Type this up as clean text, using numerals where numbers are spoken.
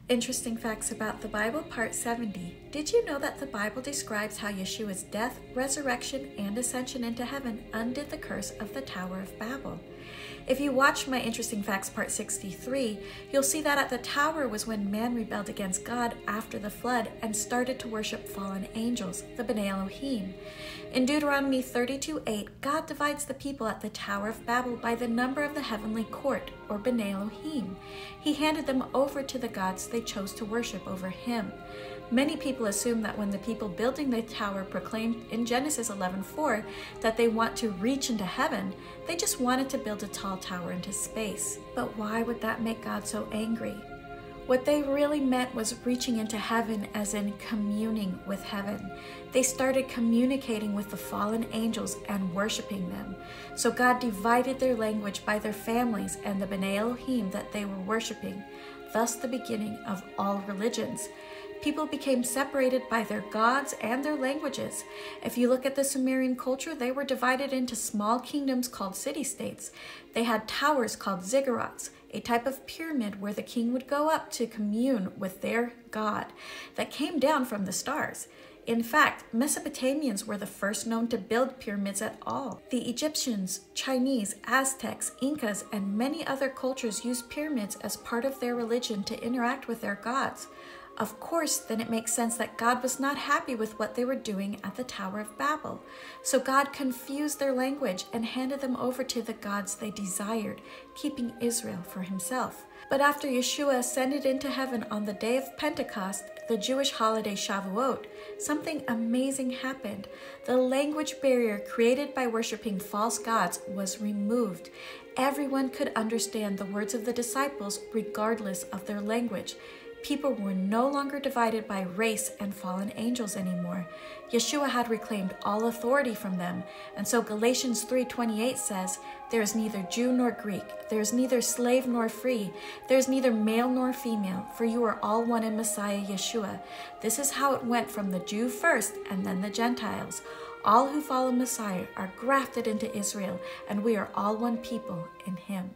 Interesting facts about the Bible, part 70. Did you know that the Bible describes how Yeshua's death, resurrection, and ascension into heaven undid the curse of the Tower of Babel? If you watch my Interesting Facts part 63, you'll see that at the tower was when man rebelled against God after the flood and started to worship fallen angels, the Bnei Elohim. In Deuteronomy 32:8, God divides the people at the Tower of Babel by the number of the heavenly court, or Bnei Elohim. He handed them over to the gods they chose to worship over him. Many people assume that when the people building the tower proclaimed in Genesis 11:4 that they want to reach into heaven, they just wanted to build a tall tower into space. But why would that make God so angry? What they really meant was reaching into heaven, as in communing with heaven. They started communicating with the fallen angels and worshiping them. So God divided their language by their families and the Bnei Elohim that they were worshiping, thus the beginning of all religions. People became separated by their gods and their languages. If you look at the Sumerian culture, they were divided into small kingdoms called city-states. They had towers called ziggurats, a type of pyramid where the king would go up to commune with their god that came down from the stars. In fact, Mesopotamians were the first known to build pyramids at all. The Egyptians, Chinese, Aztecs, Incas, and many other cultures used pyramids as part of their religion to interact with their gods. Of course, then it makes sense that God was not happy with what they were doing at the Tower of Babel. So God confused their language and handed them over to the gods they desired, keeping Israel for himself. But after Yeshua ascended into heaven on the day of Pentecost, the Jewish holiday Shavuot, something amazing happened. The language barrier created by worshiping false gods was removed. Everyone could understand the words of the disciples regardless of their language. People were no longer divided by race and fallen angels anymore. Yeshua had reclaimed all authority from them, and so Galatians 3:28 says, "There is neither Jew nor Greek, there is neither slave nor free, there is neither male nor female, for you are all one in Messiah Yeshua." This is how it went from the Jew first and then the Gentiles. All who follow Messiah are grafted into Israel, and we are all one people in him.